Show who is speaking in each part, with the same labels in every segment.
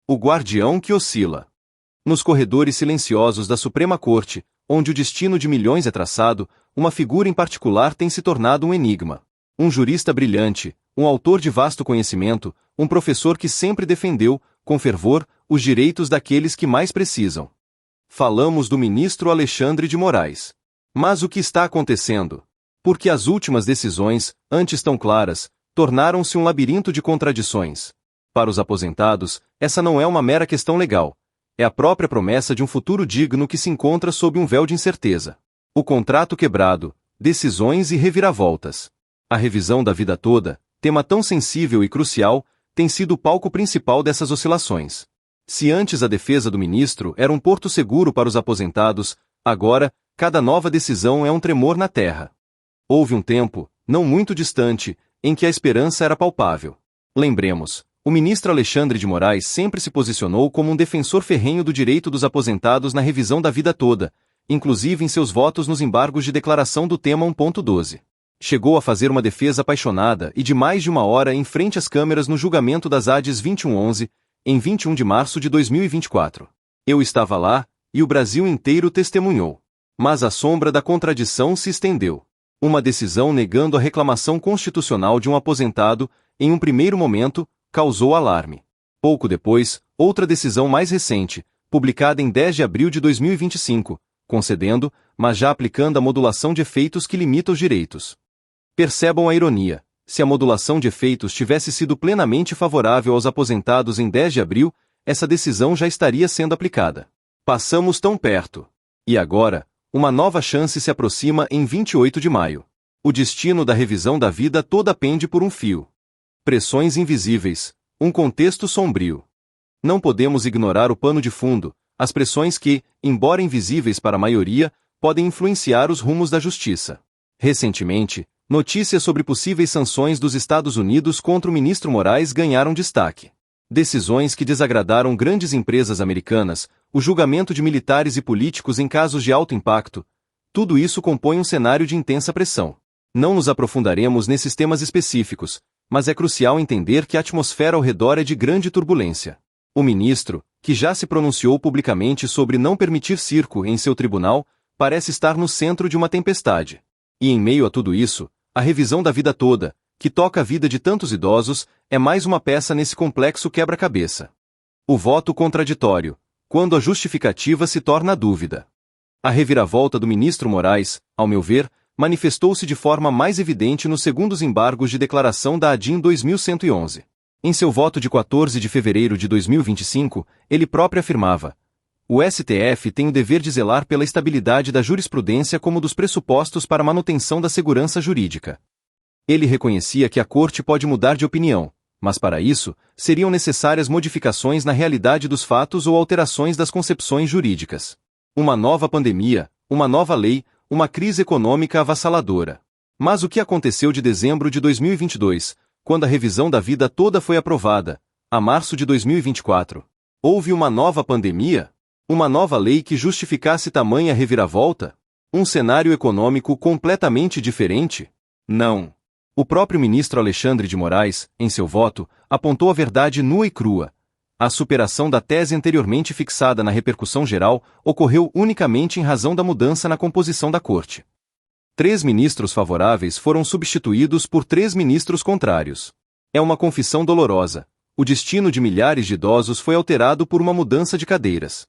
Speaker 1: O guardião que oscila. Nos corredores silenciosos da Suprema Corte, onde o destino de milhões é traçado, uma figura em particular tem se tornado um enigma. Um jurista brilhante, um autor de vasto conhecimento, um professor que sempre defendeu, com fervor, os direitos daqueles que mais precisam. Falamos do ministro Alexandre de Moraes. Mas o que está acontecendo? Porque as últimas decisões, antes tão claras, tornaram-se um labirinto de contradições. Para os aposentados, essa não é uma mera questão legal. É a própria promessa de um futuro digno que se encontra sob um véu de incerteza. O contrato quebrado, decisões e reviravoltas. A revisão da vida toda, tema tão sensível e crucial, tem sido o palco principal dessas oscilações. Se antes a defesa do ministro era um porto seguro para os aposentados, agora, cada nova decisão é um tremor na terra. Houve um tempo, não muito distante, em que a esperança era palpável. Lembremos, o ministro Alexandre de Moraes sempre se posicionou como um defensor ferrenho do direito dos aposentados na revisão da vida toda, inclusive em seus votos nos embargos de declaração do tema 1.12. Chegou a fazer uma defesa apaixonada e de mais de uma hora em frente às câmeras no julgamento das ADs 2111, em 21 de março de 2024. Eu estava lá, e o Brasil inteiro testemunhou. Mas a sombra da contradição se estendeu. Uma decisão negando a reclamação constitucional de um aposentado, em um primeiro momento, causou alarme. Pouco depois, outra decisão mais recente, publicada em 10 de abril de 2025, concedendo, mas já aplicando a modulação de efeitos que limita os direitos. Percebam a ironia. Se a modulação de efeitos tivesse sido plenamente favorável aos aposentados em 10 de abril, essa decisão já estaria sendo aplicada. Passamos tão perto. E agora, uma nova chance se aproxima em 28 de maio. O destino da revisão da vida toda pende por um fio. Pressões invisíveis, um contexto sombrio. Não podemos ignorar o pano de fundo, as pressões que, embora invisíveis para a maioria, podem influenciar os rumos da justiça. Recentemente, notícias sobre possíveis sanções dos Estados Unidos contra o ministro Moraes ganharam destaque. Decisões que desagradaram grandes empresas americanas, o julgamento de militares e políticos em casos de alto impacto, tudo isso compõe um cenário de intensa pressão. Não nos aprofundaremos nesses temas específicos, mas é crucial entender que a atmosfera ao redor é de grande turbulência. O ministro, que já se pronunciou publicamente sobre não permitir circo em seu tribunal, parece estar no centro de uma tempestade. E em meio a tudo isso, a revisão da vida toda, que toca a vida de tantos idosos, é mais uma peça nesse complexo quebra-cabeça. O voto contraditório, quando a justificativa se torna a dúvida. A reviravolta do ministro Moraes, ao meu ver, manifestou-se de forma mais evidente nos segundos embargos de declaração da ADIM 2111. Em seu voto de 14 de fevereiro de 2025, ele próprio afirmava: o STF tem o dever de zelar pela estabilidade da jurisprudência como dos pressupostos para a manutenção da segurança jurídica. Ele reconhecia que a Corte pode mudar de opinião, mas para isso, seriam necessárias modificações na realidade dos fatos ou alterações das concepções jurídicas. Uma nova pandemia, uma nova lei, uma crise econômica avassaladora. Mas o que aconteceu de dezembro de 2022, quando a revisão da vida toda foi aprovada, a março de 2024? Houve uma nova pandemia? Uma nova lei que justificasse tamanha reviravolta? Um cenário econômico completamente diferente? Não. O próprio ministro Alexandre de Moraes, em seu voto, apontou a verdade nua e crua. A superação da tese anteriormente fixada na repercussão geral ocorreu unicamente em razão da mudança na composição da Corte. 3 ministros favoráveis foram substituídos por 3 ministros contrários. É uma confissão dolorosa. O destino de milhares de idosos foi alterado por uma mudança de cadeiras.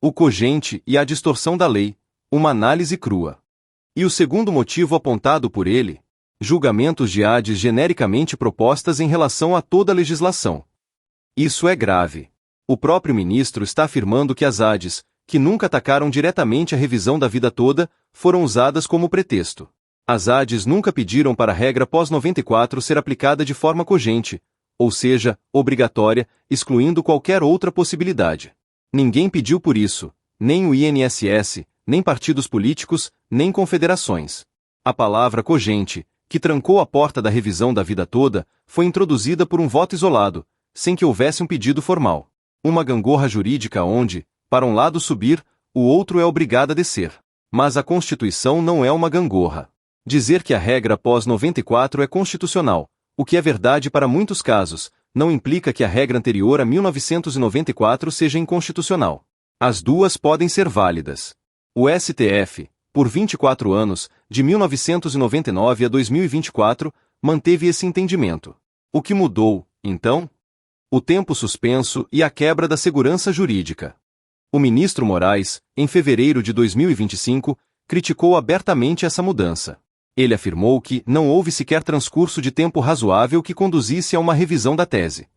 Speaker 1: O cogente e a distorção da lei, uma análise crua. E o segundo motivo apontado por ele? Julgamentos de ADs genericamente propostas em relação a toda a legislação. Isso é grave. O próprio ministro está afirmando que as ADs, que nunca atacaram diretamente a revisão da vida toda, foram usadas como pretexto. As ADs nunca pediram para a regra pós-94 ser aplicada de forma cogente, ou seja, obrigatória, excluindo qualquer outra possibilidade. Ninguém pediu por isso, nem o INSS, nem partidos políticos, nem confederações. A palavra cogente, que trancou a porta da revisão da vida toda, foi introduzida por um voto isolado, sem que houvesse um pedido formal. Uma gangorra jurídica onde, para um lado subir, o outro é obrigado a descer. Mas a Constituição não é uma gangorra. Dizer que a regra pós-94 é constitucional, o que é verdade para muitos casos, não implica que a regra anterior a 1994 seja inconstitucional. As duas podem ser válidas. O STF, por 24 anos, de 1999 a 2024, manteve esse entendimento. O que mudou, então? O tempo suspenso e a quebra da segurança jurídica. O ministro Moraes, em fevereiro de 2025, criticou abertamente essa mudança. Ele afirmou que não houve sequer transcurso de tempo razoável que conduzisse a uma revisão da tese.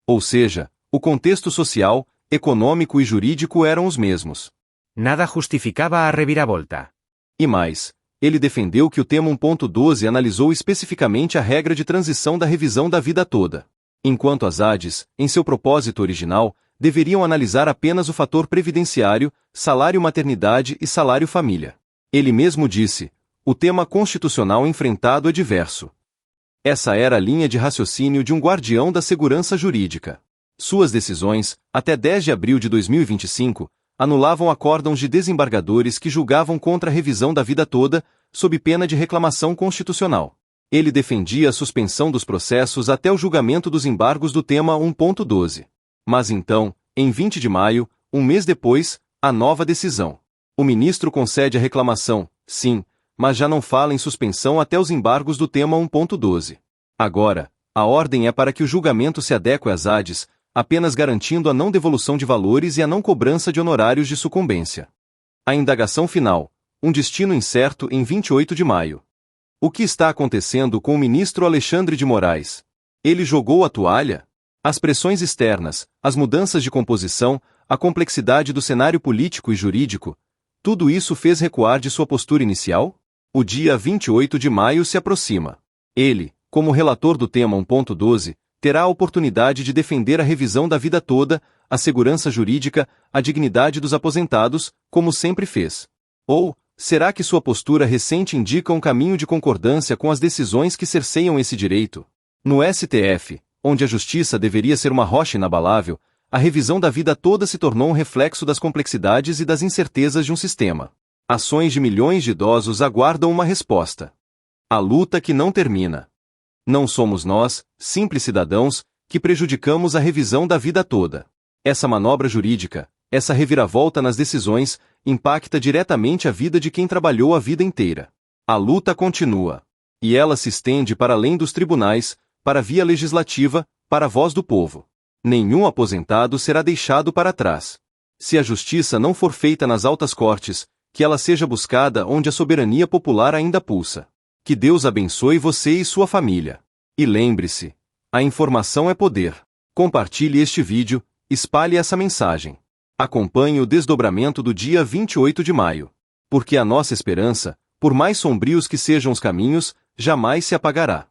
Speaker 1: Ou seja, o contexto social, econômico e jurídico eram os mesmos.
Speaker 2: Nada justificava a reviravolta.
Speaker 1: E mais, ele defendeu que o tema 1.12 analisou especificamente a regra de transição da revisão da vida toda. Enquanto as ADs, em seu propósito original, deveriam analisar apenas o fator previdenciário, salário maternidade e salário família. Ele mesmo disse, o tema constitucional enfrentado é diverso. Essa era a linha de raciocínio de um guardião da segurança jurídica. Suas decisões, até 10 de abril de 2025, anulavam acórdãos de desembargadores que julgavam contra a revisão da vida toda, sob pena de reclamação constitucional. Ele defendia a suspensão dos processos até o julgamento dos embargos do tema 1.12. Mas então, em 20 de maio, um mês depois, a nova decisão. O ministro concede a reclamação, sim, mas já não fala em suspensão até os embargos do tema 1.12. Agora, a ordem é para que o julgamento se adeque às ADs, apenas garantindo a não devolução de valores e a não cobrança de honorários de sucumbência. A indagação final, um destino incerto em 28 de maio. O que está acontecendo com o ministro Alexandre de Moraes? Ele jogou a toalha? As pressões externas, as mudanças de composição, a complexidade do cenário político e jurídico, tudo isso fez recuar de sua postura inicial? O dia 28 de maio se aproxima. Ele, como relator do tema 1.12, terá a oportunidade de defender a revisão da vida toda, a segurança jurídica, a dignidade dos aposentados, como sempre fez. Ou, será que sua postura recente indica um caminho de concordância com as decisões que cerceiam esse direito? No STF, onde a justiça deveria ser uma rocha inabalável, a revisão da vida toda se tornou um reflexo das complexidades e das incertezas de um sistema. Ações de milhões de idosos aguardam uma resposta. A luta que não termina. Não somos nós, simples cidadãos, que prejudicamos a revisão da vida toda. Essa manobra jurídica, essa reviravolta nas decisões, impacta diretamente a vida de quem trabalhou a vida inteira. A luta continua. E ela se estende para além dos tribunais, para a via legislativa, para a voz do povo. Nenhum aposentado será deixado para trás. Se a justiça não for feita nas altas cortes, que ela seja buscada onde a soberania popular ainda pulsa. Que Deus abençoe você e sua família. E lembre-se, a informação é poder. Compartilhe este vídeo, espalhe essa mensagem. Acompanhe o desdobramento do dia 28 de maio. Porque a nossa esperança, por mais sombrios que sejam os caminhos, jamais se apagará.